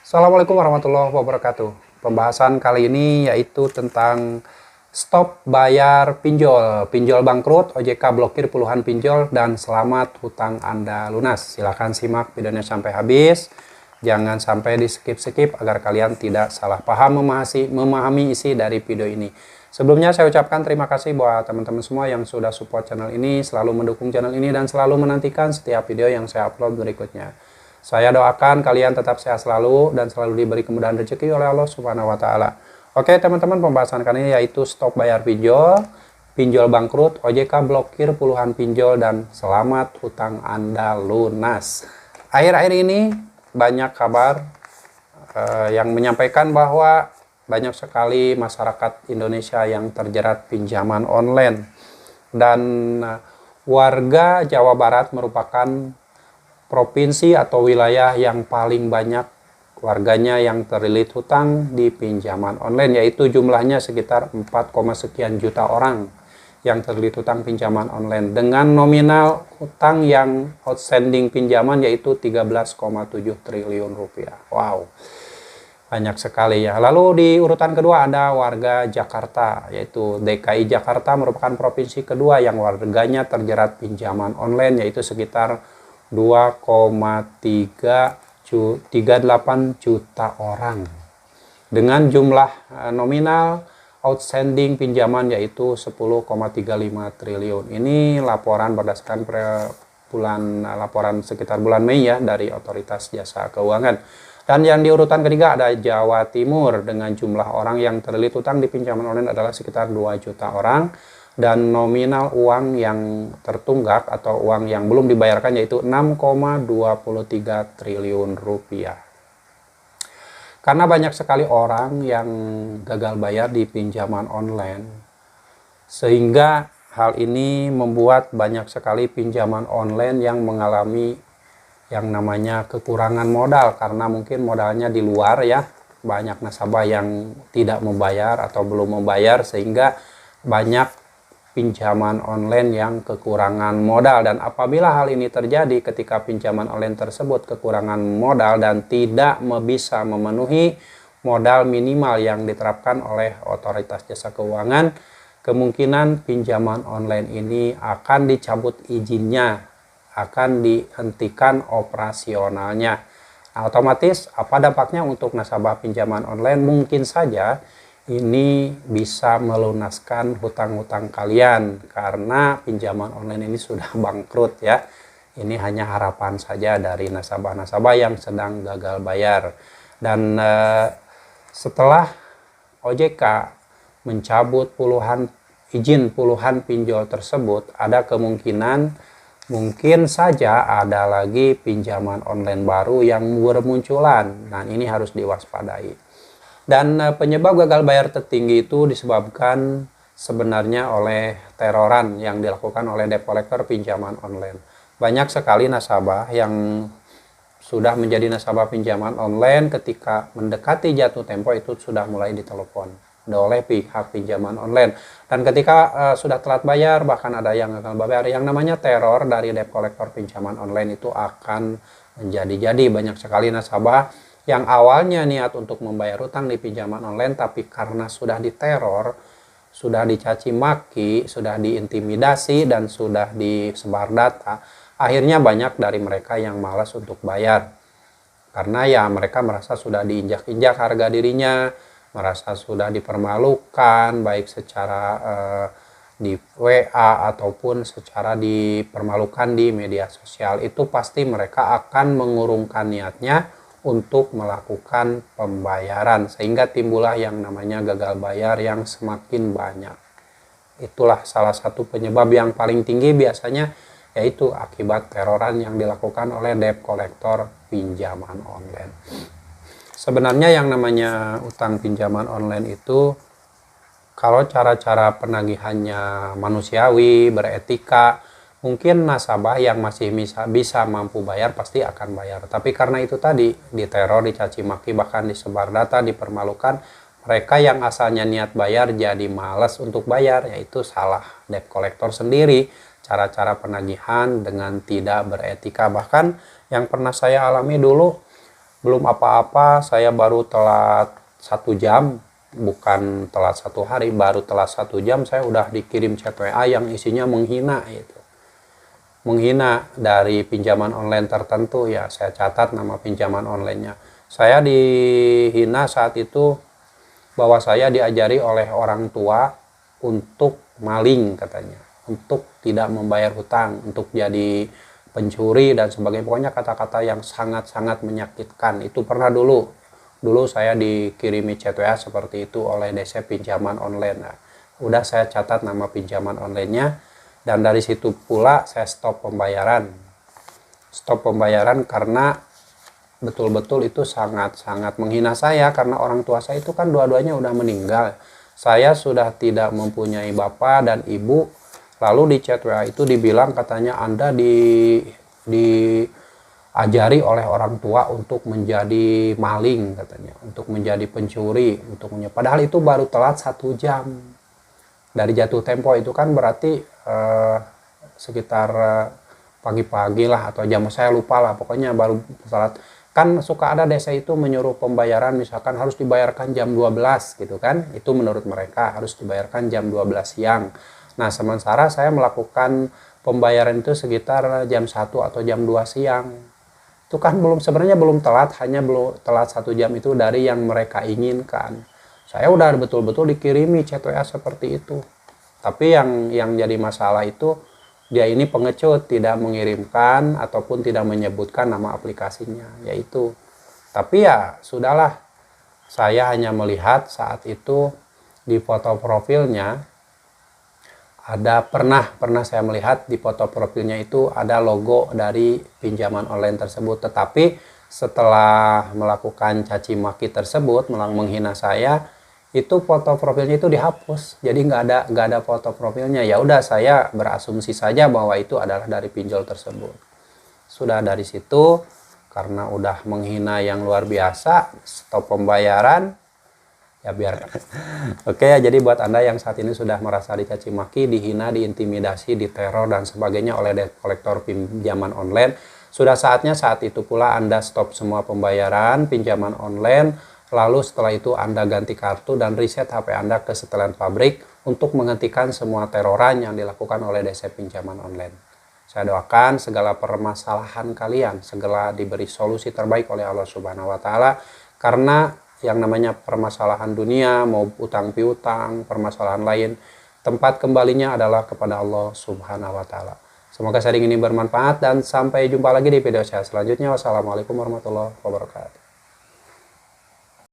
Assalamualaikum warahmatullahi wabarakatuh. Pembahasan kali ini yaitu tentang stop bayar pinjol, pinjol bangkrut, OJK blokir puluhan pinjol, dan selamat hutang Anda lunas. Silahkan simak videonya sampai habis. Jangan sampai di skip-skip agar kalian tidak salah paham memahami isi dari video ini. Sebelumnya saya ucapkan terima kasih buat teman-teman semua yang sudah support channel ini, selalu mendukung channel ini, dan selalu menantikan setiap video yang saya upload berikutnya. Saya doakan kalian tetap sehat selalu dan selalu diberi kemudahan rezeki oleh Allah Subhanahu wa taala. Oke, teman-teman, pembahasan kali ini yaitu stop bayar pinjol, pinjol bangkrut, OJK blokir puluhan pinjol, dan selamat hutang Anda lunas. Akhir-akhir ini banyak kabar yang menyampaikan bahwa banyak sekali masyarakat Indonesia yang terjerat pinjaman online, dan warga Jawa Barat merupakan provinsi atau wilayah yang paling banyak warganya yang terlilit hutang di pinjaman online, yaitu jumlahnya sekitar 4, sekian juta orang yang terlilit hutang pinjaman online dengan nominal hutang yang outstanding pinjaman yaitu 13,7 triliun rupiah. Wow, banyak sekali ya. Lalu di urutan kedua ada warga Jakarta, yaitu DKI Jakarta merupakan provinsi kedua yang warganya terjerat pinjaman online, yaitu sekitar 2,38 juta orang dengan jumlah nominal outstanding pinjaman yaitu 10,35 triliun. Ini laporan berdasarkan laporan sekitar bulan Mei ya dari Otoritas Jasa Keuangan. Dan yang di urutan ketiga ada Jawa Timur dengan jumlah orang yang terlilit hutang di pinjaman online adalah sekitar 2 juta orang. Dan nominal uang yang tertunggak atau uang yang belum dibayarkan yaitu 6,23 triliun rupiah. Karena banyak sekali orang yang gagal bayar di pinjaman online, sehingga hal ini membuat banyak sekali pinjaman online yang mengalami yang namanya kekurangan modal, karena mungkin modalnya di luar ya, banyak nasabah yang tidak membayar atau belum membayar, sehingga banyak pinjaman online yang kekurangan modal. Dan apabila hal ini terjadi ketika pinjaman online tersebut kekurangan modal dan tidak bisa memenuhi modal minimal yang diterapkan oleh Otoritas Jasa Keuangan, kemungkinan pinjaman online ini akan dicabut izinnya, akan dihentikan operasionalnya. Nah, otomatis apa dampaknya untuk nasabah pinjaman online? Mungkin saja ini bisa melunaskan hutang-hutang kalian karena pinjaman online ini sudah bangkrut ya. Ini hanya harapan saja dari nasabah-nasabah yang sedang gagal bayar. Dan setelah OJK mencabut izin puluhan pinjol tersebut, ada kemungkinan mungkin saja ada lagi pinjaman online baru yang bermunculan. Nah, ini harus diwaspadai. Dan penyebab gagal bayar tertinggi itu disebabkan sebenarnya oleh teroran yang dilakukan oleh debt collector pinjaman online. Banyak sekali nasabah yang sudah menjadi nasabah pinjaman online ketika mendekati jatuh tempo itu sudah mulai ditelepon oleh pihak pinjaman online. Dan ketika sudah telat bayar, bahkan ada yang gagal bayar, yang namanya teror dari debt collector pinjaman online itu akan menjadi-jadi. Banyak sekali nasabah yang awalnya niat untuk membayar hutang di pinjaman online, tapi karena sudah diteror, sudah dicaci maki, sudah diintimidasi, dan sudah disebar data, akhirnya banyak dari mereka yang malas untuk bayar. Karena ya mereka merasa sudah diinjak-injak harga dirinya, merasa sudah dipermalukan, baik secara di WA ataupun secara dipermalukan di media sosial. Itu pasti mereka akan mengurungkan niatnya untuk melakukan pembayaran, sehingga timbullah yang namanya gagal bayar yang semakin banyak. Itulah salah satu penyebab yang paling tinggi biasanya, yaitu akibat teroran yang dilakukan oleh debt collector pinjaman online. Sebenarnya yang namanya utang pinjaman online itu, kalau cara-cara penagihannya manusiawi, beretika, mungkin nasabah yang masih bisa mampu bayar pasti akan bayar. Tapi karena itu tadi, diteror, dicaci maki, bahkan disebar data, dipermalukan, mereka yang asalnya niat bayar jadi malas untuk bayar, yaitu salah debt collector sendiri. Cara-cara penagihan dengan tidak beretika. Bahkan yang pernah saya alami dulu, belum apa-apa, saya baru telat 1 jam, bukan telat 1 hari, baru telat 1 jam saya udah dikirim chat WA yang isinya menghina itu. Menghina dari pinjaman online tertentu, ya saya catat nama pinjaman onlinenya. Saya dihina saat itu bahwa saya diajari oleh orang tua untuk maling katanya, untuk tidak membayar hutang, untuk jadi pencuri dan sebagainya. Pokoknya kata-kata yang sangat-sangat menyakitkan. Itu pernah dulu saya dikirimi chat WA seperti itu oleh DC pinjaman online. Nah, udah saya catat nama pinjaman onlinenya, dan dari situ pula saya stop pembayaran karena betul-betul itu sangat-sangat menghina saya, karena orang tua saya itu kan dua-duanya udah meninggal. Saya sudah tidak mempunyai bapak dan ibu, lalu di chat WA itu dibilang katanya Anda diajari oleh orang tua untuk menjadi maling katanya, untuk menjadi pencuri, padahal itu baru telat 1 jam dari jatuh tempo. Itu kan berarti sekitar pagi-pagi lah, atau jam saya lupa lah, pokoknya baru telat. Kan suka ada desa itu menyuruh pembayaran, misalkan harus dibayarkan jam 12 gitu kan, itu menurut mereka harus dibayarkan jam 12 siang. Nah, sementara saya melakukan pembayaran itu sekitar jam 1 atau jam 2 siang. Itu kan sebenarnya belum telat, hanya belum telat 1 jam itu dari yang mereka inginkan. Saya udah betul-betul dikirimi chat WA seperti itu. Tapi yang jadi masalah itu dia ini pengecut, tidak mengirimkan ataupun tidak menyebutkan nama aplikasinya, yaitu. Tapi ya sudahlah, saya hanya melihat saat itu di foto profilnya ada pernah saya melihat di foto profilnya itu ada logo dari pinjaman online tersebut. Tetapi setelah melakukan caci maki tersebut, menghina saya, itu foto profilnya itu dihapus, jadi nggak ada foto profilnya. Ya udah, saya berasumsi saja bahwa itu adalah dari pinjol tersebut. Sudah dari situ, karena udah menghina yang luar biasa, stop pembayaran, ya biarkan. Oke ya, jadi buat Anda yang saat ini sudah merasa dicaci maki, dihina, diintimidasi, diteror dan sebagainya oleh debt collector pinjaman online, sudah saatnya saat itu pula Anda stop semua pembayaran pinjaman online. Lalu setelah itu Anda ganti kartu dan reset HP Anda ke setelan pabrik untuk menghentikan semua teroran yang dilakukan oleh DC pinjaman online. Saya doakan segala permasalahan kalian segera diberi solusi terbaik oleh Allah Subhanahu wa Ta'ala, karena yang namanya permasalahan dunia, mau utang piutang, permasalahan lain, tempat kembalinya adalah kepada Allah Subhanahu wa Ta'ala. Semoga sharing ini bermanfaat dan sampai jumpa lagi di video saya selanjutnya. Wassalamualaikum warahmatullahi wabarakatuh.